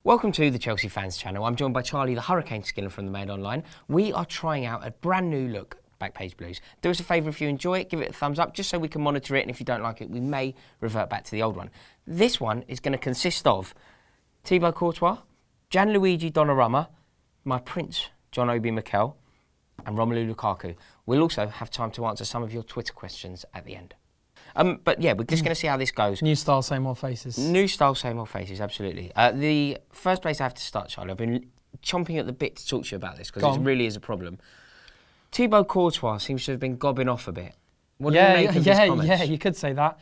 Welcome to the Chelsea Fans Channel. I'm joined by Charlie, the Hurricane Skiller from the Mail Online. We are trying out a brand new look Backpage Blues. Do us a favour if you enjoy it, give it a thumbs up just so we can monitor it, and if you don't like it, we may revert back to the old one. This one is going to consist of Thibaut Courtois, Gianluigi Donnarumma, my Prince John Obi Mikel, and Romelu Lukaku. We'll also have time to answer some of your Twitter questions at the end. But yeah, we're just going to see how this goes. New style, same old faces. New style, same old faces, absolutely. The first place I have to start, Charlie, I've been chomping at the bit to talk to you about this because it really is a problem. Thibaut Courtois seems to have been gobbing off a bit. What do you make of his comments? Yeah, you could say that.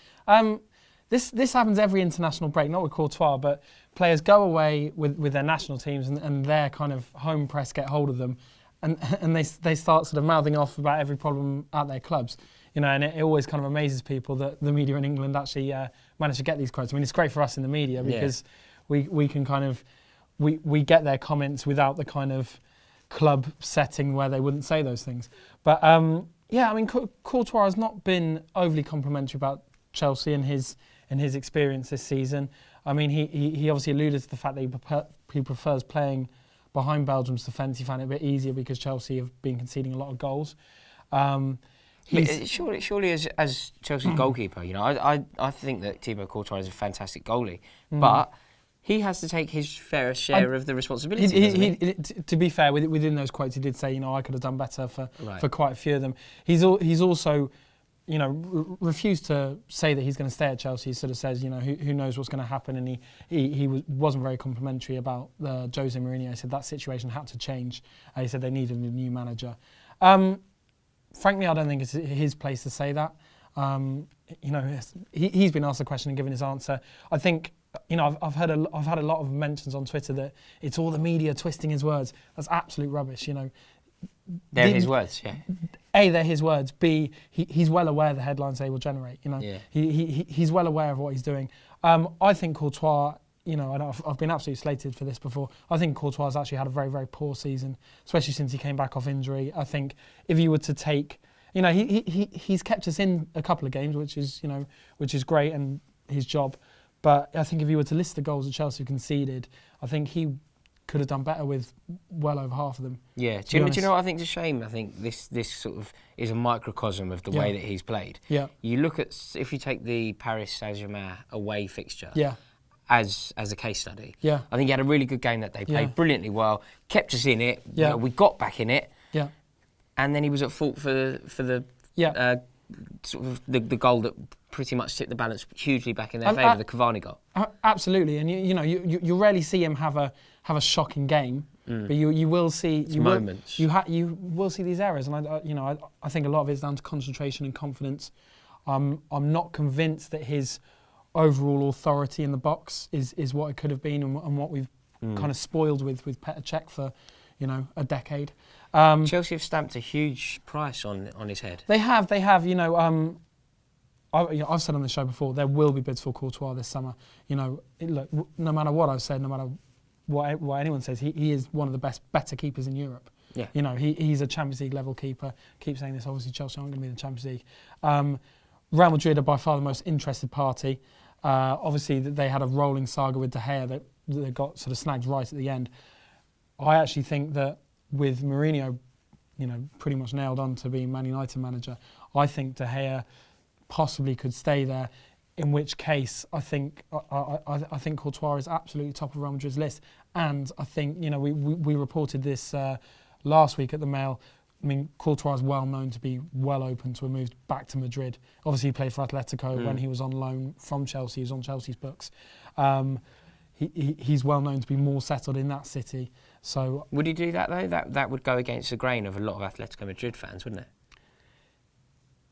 This happens every international break, not with Courtois, but players go away with their national teams and their kind of home press get hold of them and they start sort of mouthing off about every problem at their clubs. You know, and it always kind of amazes people that the media in England actually manage to get these quotes. I mean, it's great for us in the media because we can kind of, we get their comments without the kind of club setting where they wouldn't say those things. But yeah, I mean, Courtois has not been overly complimentary about Chelsea and his experience this season. I mean, he obviously alluded to the fact that he prefers playing behind Belgium's defence. He found it a bit easier because Chelsea have been conceding a lot of goals. Surely as Chelsea's goalkeeper, you know, I think that Thibaut Courtois is a fantastic goalie, but he has to take his fair share of the responsibility. To be fair, within those quotes, he did say, you know, I could have done better for quite a few of them. He's also, you know, refused to say that he's going to stay at Chelsea. He sort of says, you know, who knows what's going to happen, and he wasn't very complimentary about Jose Mourinho. He said that situation had to change. He said they needed a new manager. Frankly, I don't think it's his place to say that. You know, he's been asked the question and given his answer. I think, you know, I've had a lot of mentions on Twitter that it's all the media twisting his words. That's absolute rubbish. You know, they're his words. Yeah. A, they're his words. B, he's well aware of the headlines they will generate. You know, he's well aware of what he's doing. I think Courtois. You know, and I've been absolutely slated for this before. I think Courtois has actually had a very, very poor season, especially since he came back off injury. I think if you were to take, you know, he's kept us in a couple of games, which is great and his job. But I think if you were to list the goals that Chelsea conceded, I think he could have done better with well over half of them. Yeah. Do you know what I think is a shame? I think this sort of is a microcosm of the way that he's played. Yeah. You look at, if you take the Paris Saint-Germain away fixture. Yeah. As a case study. Yeah. I think he had a really good game that day, played brilliantly well, kept us in it, you know, we got back in it, and then he was at fault for the sort of the goal that pretty much tipped the balance hugely back in their favour, the Cavani goal. Absolutely, and you know, you rarely see him have a shocking game, but you will see moments. You will see these errors, and I think a lot of it's down to concentration and confidence. I'm not convinced that his overall authority in the box is what it could have been and what we've kind of spoiled with Petr Cech for, you know, a decade. Chelsea have stamped a huge price on his head. They have. You know, I've said on the show before, there will be bids for Courtois this summer. You know, look, no matter what I've said, no matter what anyone says, he is one of the better keepers in Europe. Yeah. You know, he's a Champions League level keeper. Keep saying this, obviously Chelsea aren't going to be in the Champions League. Real Madrid are by far the most interested party. Obviously, they had a rolling saga with De Gea that got sort of snagged right at the end. I actually think that with Mourinho, you know, pretty much nailed on to being Man United manager, I think De Gea possibly could stay there. In which case, I think Courtois is absolutely top of Real Madrid's list. And I think, you know, we reported this last week at the Mail. I mean, Courtois is well known to be well open to a move back to Madrid. Obviously, he played for Atletico when he was on loan from Chelsea. He was on Chelsea's books. He's well known to be more settled in that city. So, would he do that though? That would go against the grain of a lot of Atletico Madrid fans, wouldn't it?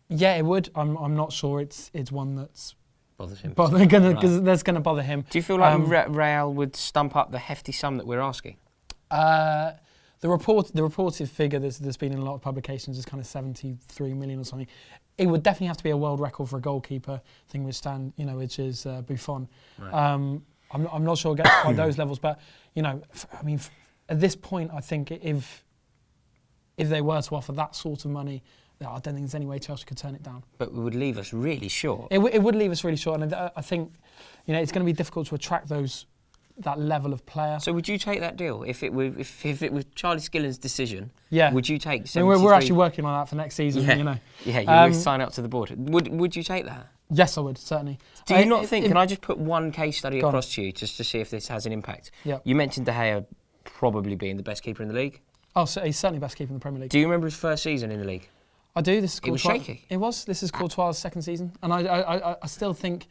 Yeah, it would. I'm not sure it's one that's bothers him. Because that's going to bother him. Do you feel like Real would stump up the hefty sum that we're asking? The reported figure there's been in a lot of publications is kind of 73 million or something. It would definitely have to be a world record for a goalkeeper thing, which is Buffon. Right. I'm not sure it gets quite those levels, but you know, I mean, at this point, I think if they were to offer that sort of money, I don't think there's any way Chelsea could turn it down. But it would leave us really short. It would leave us really short, and I think, you know, it's going to be difficult to attract those that level of player. So would you take that deal if it was Charlie Skillen's decision? Yeah. Would you take 73? I mean, we're actually working on that for next season. Yeah. You know. Yeah, you would sign up to the board. Would you take that? Yes, I would, certainly. Do you not think? Can I just put one case study across to you just to see if this has an impact? Yeah. You mentioned De Gea probably being the best keeper in the league. Oh, so he's certainly best keeper in the Premier League. Do you remember his first season in the league? I do. This is Courtois. It was shaky. It was. This is Courtois' second season, and I still think.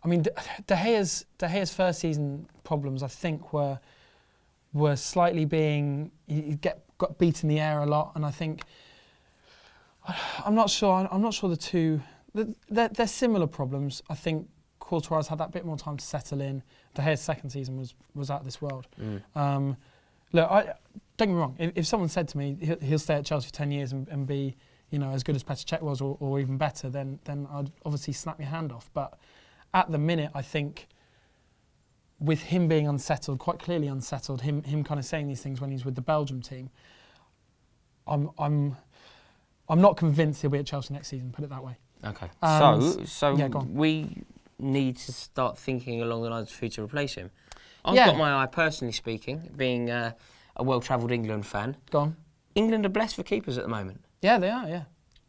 I mean, De Gea's first season problems, I think, were slightly being he got beat in the air a lot, and I think I'm not sure the two they're similar problems. I think Courtois has had that bit more time to settle in. De Gea's second season was out of this world. Look, don't get me wrong. If someone said to me he'll stay at Chelsea for 10 years and be as good as Petr Cech was or even better, then I'd obviously snap your hand off. But at the minute, I think with him being unsettled, quite clearly unsettled, him kind of saying these things when he's with the Belgium team, I'm not convinced he'll be at Chelsea next season. Put it that way. Okay. And so yeah, go on. We need to start thinking along the lines of who to replace him. I've got my eye, personally speaking, being a well-travelled England fan. Go on. England are blessed for keepers at the moment. Yeah, they are. Yeah.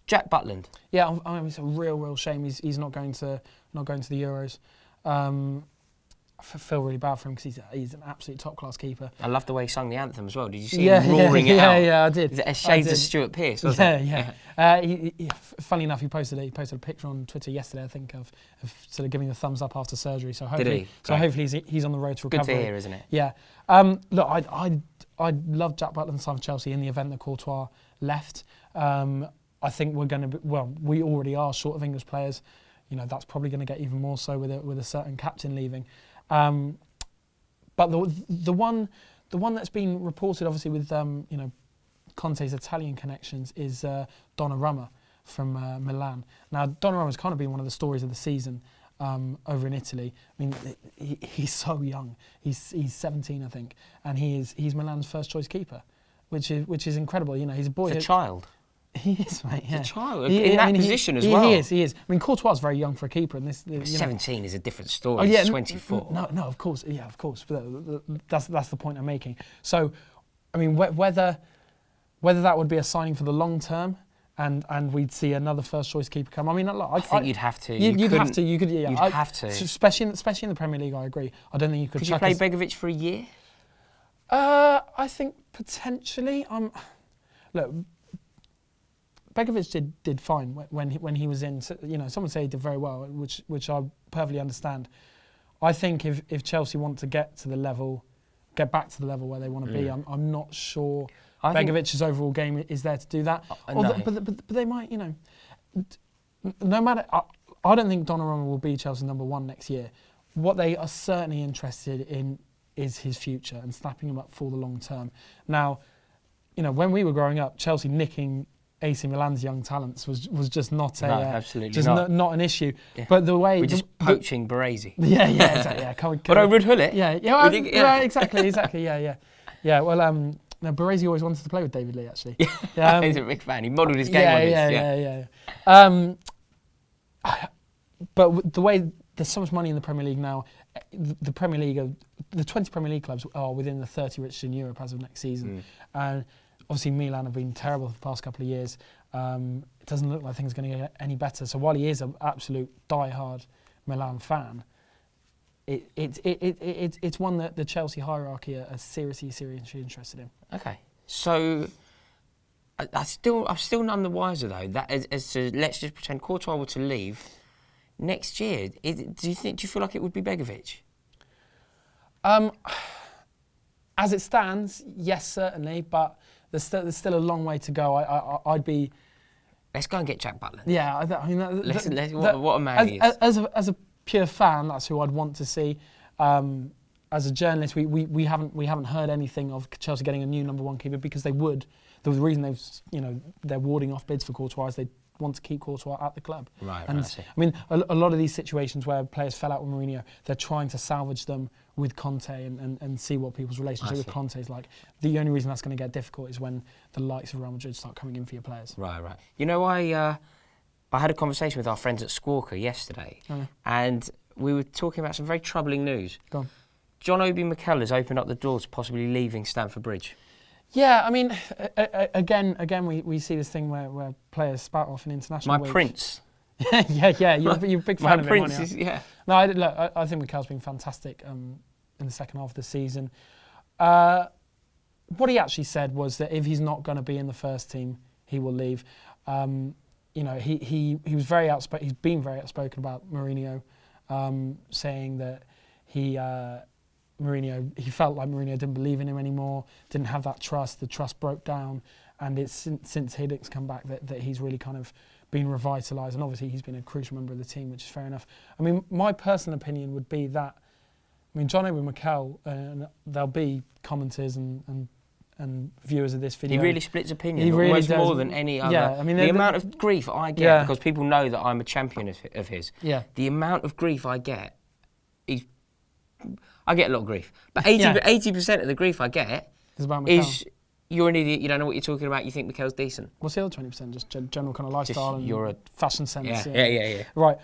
Jack Butland. Yeah, I mean, it's a real shame he's not going to the Euros. I feel really bad for him because he's an absolute top-class keeper. I love the way he sung the anthem as well. Did you see him roaring it out? Yeah, I did. Shades of Stuart Pearce, wasn't it? Yeah. Funny enough, he posted a picture on Twitter yesterday, I think, of sort of giving the thumbs up after surgery. So hopefully, he's on the road to recovery. Good to hear, isn't it? Yeah. Look, I love Jack Butland's time for Chelsea in the event that Courtois left. I think we're going to be, we already are short of English players. That's probably going to get even more so with a certain captain leaving. But the one that's been reported, obviously with Conte's Italian connections, is Donnarumma from Milan. Now Donnarumma's kind of been one of the stories of the season over in Italy. I mean, he's so young. He's 17, I think, and he's Milan's first choice keeper, which is incredible. He's a boy. He's a child. He is, mate. Yeah. A child in that position as well. He is. I mean, Courtois is very young for a keeper, and this. 17 is a different story. Oh, yeah, He's 24. No, of course, yeah, of course. But that's the point I'm making. So, I mean, whether that would be a signing for the long term, and we'd see another first choice keeper come. I mean, I think you'd have to. You'd have to. You could. Yeah, you'd have to. Especially in the Premier League, I agree. I don't think you could. Could you play Begovic for a year? I think potentially. Look. Begovic did fine when he was in. Someone say he did very well, which I perfectly understand. I think if Chelsea want to get back to the level where they want to be, I'm not sure Begovic's overall game is there to do that. But they might, no matter. I don't think Donnarumma will be Chelsea #1 next year. What they are certainly interested in is his future and snapping him up for the long term. Now, when we were growing up, Chelsea nicking AC Milan's young talents was just not not an issue. Yeah. But the way we're just poaching Baresi. Yeah, exactly. Yeah, but I would Hullet. Yeah, exactly. Yeah. Well, no, Baresi always wanted to play with David Lee, actually. Yeah, he's a big fan. He modelled his game on this. Yeah. But the way there's so much money in the Premier League now, the Premier League, the 20 Premier League clubs are within the 30 richest in Europe as of next season, and obviously Milan have been terrible for the past couple of years. It doesn't look like things are going to get any better. So while he is an absolute die-hard Milan fan, it's one that the Chelsea hierarchy are seriously interested in. Okay, so I'm still none the wiser though. That as to, let's just pretend Courtois were to leave next year. Do you feel like it would be Begovic? As it stands, yes, certainly, but there's still a long way to go. I'd be. Let's go and get Jack Butland. Yeah, I mean, what a man he is. As a pure fan, that's who I'd want to see. As a journalist, we haven't heard anything of Chelsea getting a new #1 keeper because they would. The reason they're warding off bids for Courtois is they want to keep Courtois at the club. Right. And I mean, a lot of these situations where players fell out with Mourinho, they're trying to salvage them with Conte and see what people's relationship with Conte is like. The only reason that's going to get difficult is when the likes of Real Madrid start coming in for your players. Right. I had a conversation with our friends at Squawker yesterday, and we were talking about some very troubling news. Go on. John Obi Mikel has opened up the door to possibly leaving Stamford Bridge. Yeah, I mean, again, we see this thing where players spout off in international weeks. Prince. yeah, you're a big fan of him, aren't you? Yeah. No, I think Mikel's been fantastic in the second half of the season. What he actually said was that if he's not going to be in the first team, he will leave. He was very outspoken. He's been very outspoken about Mourinho, saying that he felt like Mourinho didn't believe in him anymore, didn't have that trust. The trust broke down, and it's since Hiddick's come back that he's really kind of been revitalised. And obviously he's been a crucial member of the team, which is fair enough. I mean, my personal opinion would be that, John Obi Mikel, there'll be commenters and viewers of this video. He really splits opinion. He really almost does. More than any other. Yeah, I mean, the amount of grief I get because people know that I'm a champion of his. Yeah. The amount of grief I get I get a lot of grief, but 80% of the grief I get is you're an idiot. You don't know what you're talking about. You think Mikel's decent. What's the other 20%? Just general kind of lifestyle and you're a fashion sense. Yeah. Right.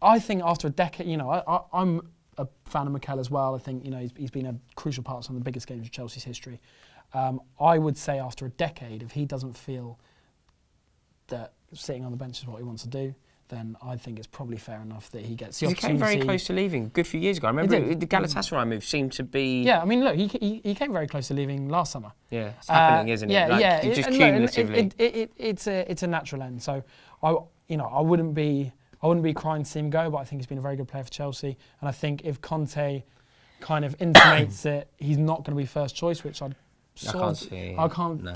I think after a decade, I'm a fan of Mikel as well. I think he's been a crucial part of some of the biggest games of Chelsea's history. I would say after a decade, if he doesn't feel that sitting on the bench is what he wants to do, then I think it's probably fair enough that he gets the opportunity. He came very close to leaving a good few years ago. I remember the Galatasaray move seemed to be... Yeah, I mean, look, he came very close to leaving last summer. Yeah, it's happening, isn't it? Just cumulatively. It's a natural end. So, I wouldn't be crying to see him go, but I think he's been a very good player for Chelsea. And I think if Conte kind of intimates that he's not going to be first choice, which I can't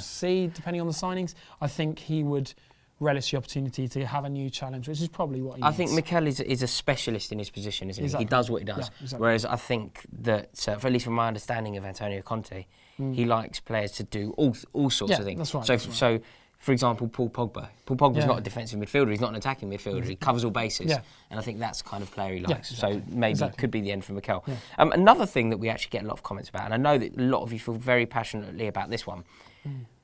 see, depending on the signings, I think he would relish the opportunity to have a new challenge, which is probably what he needs. I think Mikel is a specialist in his position, isn't he? Exactly. He does what he does. Yeah, exactly. Whereas I think that, for at least from my understanding of Antonio Conte, he likes players to do all sorts of things. That's right. So, for example, Paul Pogba. Paul Pogba's not a defensive midfielder. He's not an attacking midfielder. He covers all bases. Yeah. And I think that's the kind of player he likes. Yeah, exactly. So maybe it could be the end for Mikel. Yeah. Another thing that we actually get a lot of comments about, and I know that a lot of you feel very passionately about this one,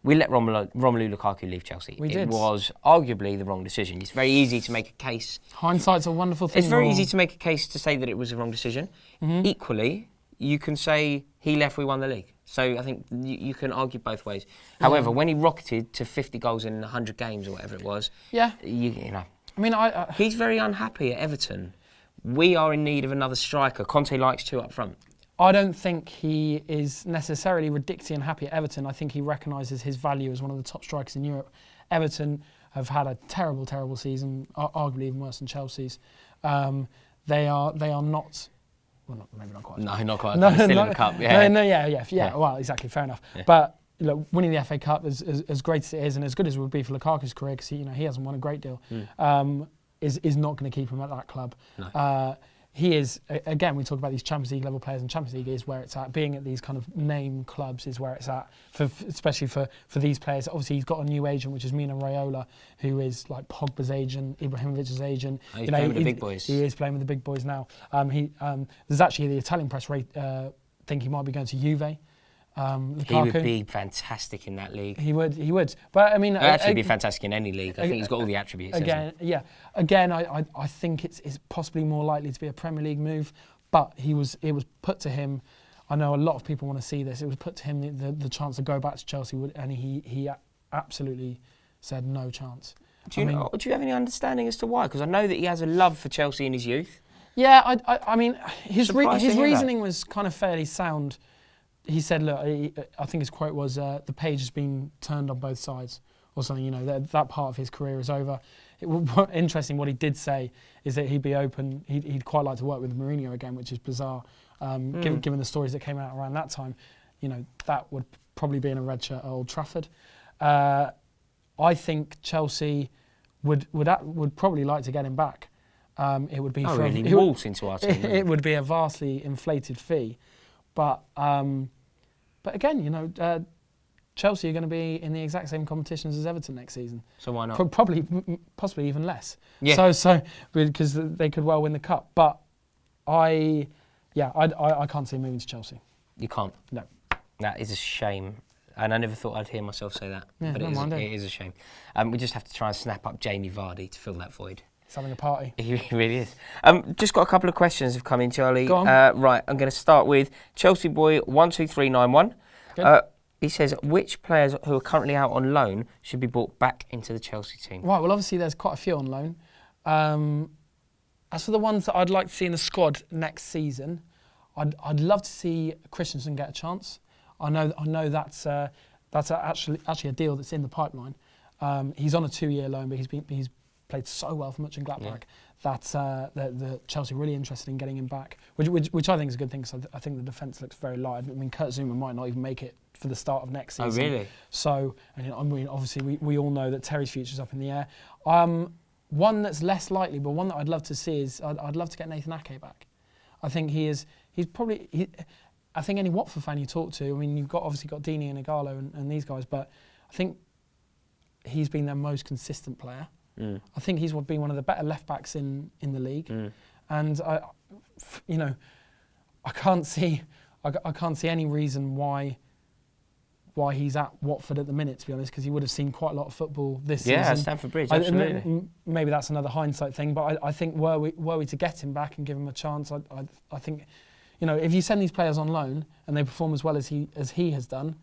we let Romelu Lukaku leave Chelsea. It was arguably the wrong decision. It's very easy to make a case. Hindsight's a wonderful thing. It's very easy to make a case to say that it was the wrong decision. Equally, you can say he left, we won the league. So I think you can argue both ways. However, when he rocketed to 50 goals in 100 games or whatever it was, I mean, he's very unhappy at Everton. We are in need of another striker. Conte likes two up front. I don't think he is necessarily ridiculously unhappy at Everton. I think he recognises his value as one of the top strikers in Europe. Everton have had a terrible, terrible season, arguably even worse than Chelsea's. They are not. Well, maybe not quite. No, not quite. No, still in the cup. Yeah. No. Well, exactly. Fair enough. Yeah. But look, winning the FA Cup, as great as it is, and as good as it would be for Lukaku's career, because he hasn't won a great deal, is not going to keep him at that club. No. He is, again, we talk about these Champions League level players, and Champions League is where it's at. Being at these kind of name clubs is where it's at, especially for these players. Obviously, he's got a new agent, which is Mino Raiola, who is like Pogba's agent, Ibrahimovic's agent. He's playing with the big boys. He is playing with the big boys now. There's actually the Italian press think he might be going to Juve. Lukaku. He would be fantastic in that league. He would. But I mean, he'd actually be fantastic in any league. I think he's got all the attributes. Again, I think it's possibly more likely to be a Premier League move. But it was put to him. I know a lot of people want to see this. It was put to him the chance to go back to Chelsea, and he absolutely said no chance. Do you have any understanding as to why? Because I know that he has a love for Chelsea in his youth. Yeah, I mean, his reasoning was kind of fairly sound. He said, look, I think his quote was, the page has been turned on both sides, or something, that part of his career is over. Interesting, what he did say is that he'd be open, he'd quite like to work with Mourinho again, which is bizarre, given the stories that came out around that time. That would probably be in a red shirt at Old Trafford. I think Chelsea would probably like to get him back. It would be waltz into our team. It would be a vastly inflated fee. But again, Chelsea are going to be in the exact same competitions as Everton next season. So why not? Possibly even less. Yeah. So because they could well win the cup. But I can't see him moving to Chelsea. You can't? No. That is a shame. And I never thought I'd hear myself say that. Yeah, but it is a shame. We just have to try and snap up Jamie Vardy to fill that void. He's having a party. He really is. Just got a couple of questions have come in, Charlie. Go on. Right, I'm going to start with Chelsea Boy 12391. He says, which players who are currently out on loan should be brought back into the Chelsea team? Right, well, obviously there's quite a few on loan. As for the ones that I'd like to see in the squad next season, I'd love to see Christensen get a chance. I know that's actually a deal that's in the pipeline. He's on a 2-year loan, but he's played so well for Mönchengladbach that the Chelsea are really interested in getting him back, which I think is a good thing, because I think the defence looks very light. I mean, Kurt Zouma might not even make it for the start of next season. Oh, really? So, and I mean, obviously, we all know that Terry's future's up in the air. One that's less likely, but one that I'd love to see is I'd love to get Nathan Ake back. I think he's probably. I think any Watford fan you talk to, I mean, you've obviously got Deeney and Igalo and these guys, but I think he's been their most consistent player. I think he's been one of the better left backs in the league, and I can't see any reason why he's at Watford at the minute, to be honest, because he would have seen quite a lot of football this season. Yeah, Stamford Bridge, absolutely. Maybe that's another hindsight thing, but I think were we to get him back and give him a chance, I think, if you send these players on loan and they perform as well as he has done,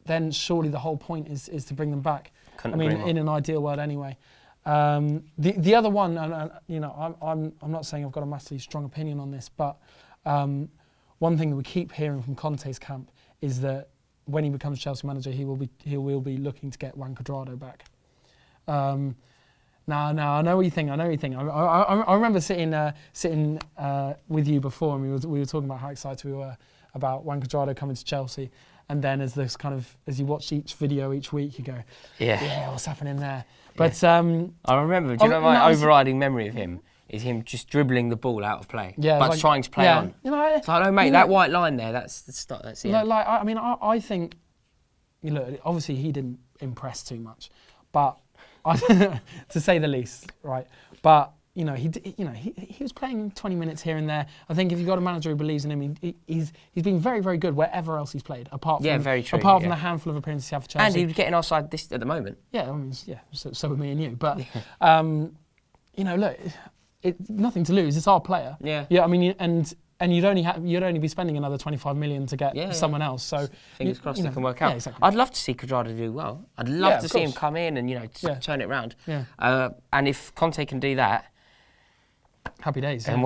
then surely the whole point is to bring them back. In an ideal world anyway. The other one, I'm not saying I've got a massively strong opinion on this, but one thing that we keep hearing from Conte's camp is that when he becomes Chelsea manager, he will be looking to get Juan Cuadrado back. Now I know what you think. I remember sitting with you before, and we were talking about how excited we were about Juan Cuadrado coming to Chelsea. And then as you watch each video each week, you go, yeah, what's happening there? But I remember. Do you know my overriding memory of him is him just dribbling the ball out of play, but trying to play on. It's like, oh mate, that white line there, that's the start. That's it. I think, obviously he didn't impress too much, but to say the least, right? But he was playing 20 minutes here and there. I think if you've got a manager who believes in him, he's been very, very good wherever else he's played, apart from the handful of appearances he had for Chelsea. And he's getting our side this at the moment. Yeah, so with me and you. But look, nothing to lose. It's our player. Yeah. I mean, and you'd only be spending another 25 million to get someone else. So fingers crossed it can work out. Yeah, exactly. I'd love to see Cuadrado do well. I'd love to see him come in and turn it around. Yeah. And if Conte can do that, happy days. Then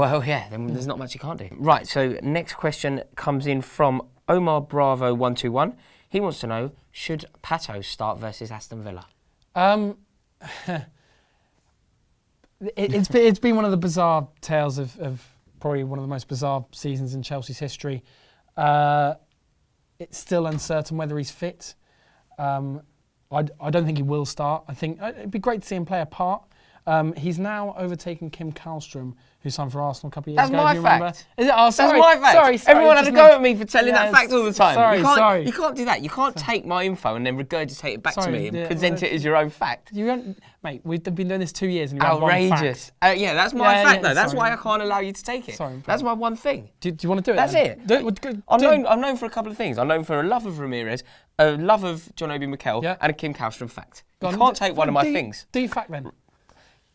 there's not much you can't do. Right, so next question comes in from Omar Bravo 121. He wants to know, should Pato start versus Aston Villa? It's been one of the bizarre tales of probably one of the most bizarre seasons in Chelsea's history. It's still uncertain whether he's fit. I don't think he will start. I think it'd be great to see him play a part. He's now overtaken Kim Kallstrom, who signed for Arsenal a couple of years ago. That's my fact. Is it? Oh, sorry. That's my fact. Sorry. Everyone had a go at me for telling that fact all the time. Sorry. You can't do that. You can't take my info and then regurgitate it back to me and present it as your own fact. Mate, we've been doing this 2 years and you have outrageous. One fact. That's my fact though. That's why I can't allow you to take it. Sorry. That's my one thing. Do you want to do it? That's it. I'm known for a couple of things. I'm known for a love of Ramirez, a love of John Obi Mikel, and a Kim Kallstrom fact. You can't take one of my things. Do your fact then.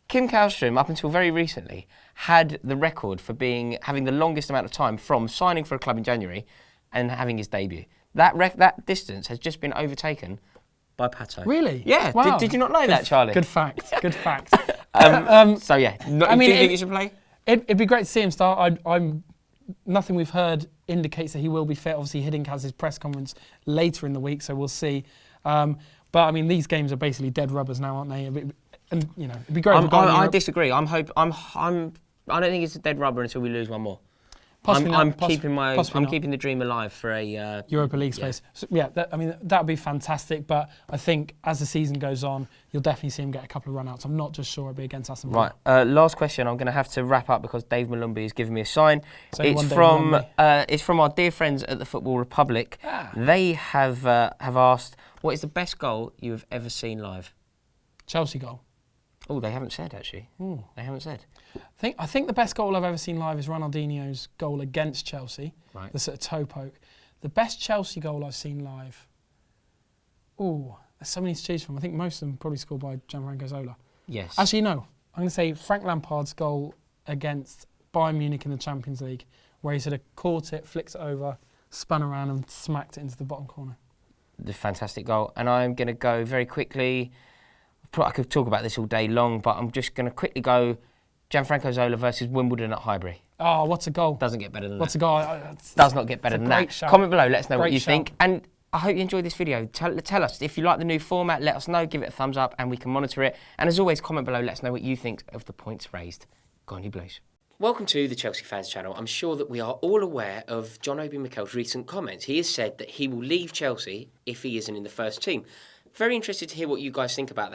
Kim Kallstrom, up until very recently, had the record for having the longest amount of time from signing for a club in January and having his debut. That distance has just been overtaken by Pato. Really? Yeah. Wow. Did you not know that, Charlie? Good fact. Do you think he should play? It'd be great to see him start. Nothing we've heard indicates that he will be fit. Obviously, Hiddink has his press conference later in the week, so we'll see. But I mean, these games are basically dead rubbers now, aren't they? And it'd be great. I disagree. I don't think it's a dead rubber until we lose one more. I'm keeping the dream alive for a Europa League space. So, that would be fantastic. But I think as the season goes on, you'll definitely see him get a couple of run-outs. I'm not just sure it'll be against Aston Villa. Right. Last question. I'm going to have to wrap up because Dave Malumbi has given me a sign. It's from our dear friends at the Football Republic. They have asked, what is the best goal you have ever seen live? Chelsea goal. Oh, they haven't said, actually. They haven't said. I think the best goal I've ever seen live is Ronaldinho's goal against Chelsea. Right. The sort of toe poke. The best Chelsea goal I've seen live. There's so many to choose from. I think most of them probably scored by Gianfranco Zola. Yes. Actually, no. I'm going to say Frank Lampard's goal against Bayern Munich in the Champions League, where he sort of caught it, flicked it over, spun around and smacked it into the bottom corner. The fantastic goal. And I'm going to go very quickly. I could talk about this all day long, but I'm just going to quickly go Gianfranco Zola versus Wimbledon at Highbury. Oh, what's a goal? Doesn't get better than that. What's a goal? Does not get better than that. Shout. Comment below, let us know Great what you shout. think. And I hope you enjoyed this video. Tell us if you like the new format, let us know, give it a thumbs up and we can monitor it. And as always, comment below, let us know what you think of the points raised. Go on, you Blues. Welcome to the Chelsea Fans Channel. I'm sure that we are all aware of John Obi Mikel's recent comments. He has said that he will leave Chelsea if he isn't in the first team. Very interested to hear what you guys think about that.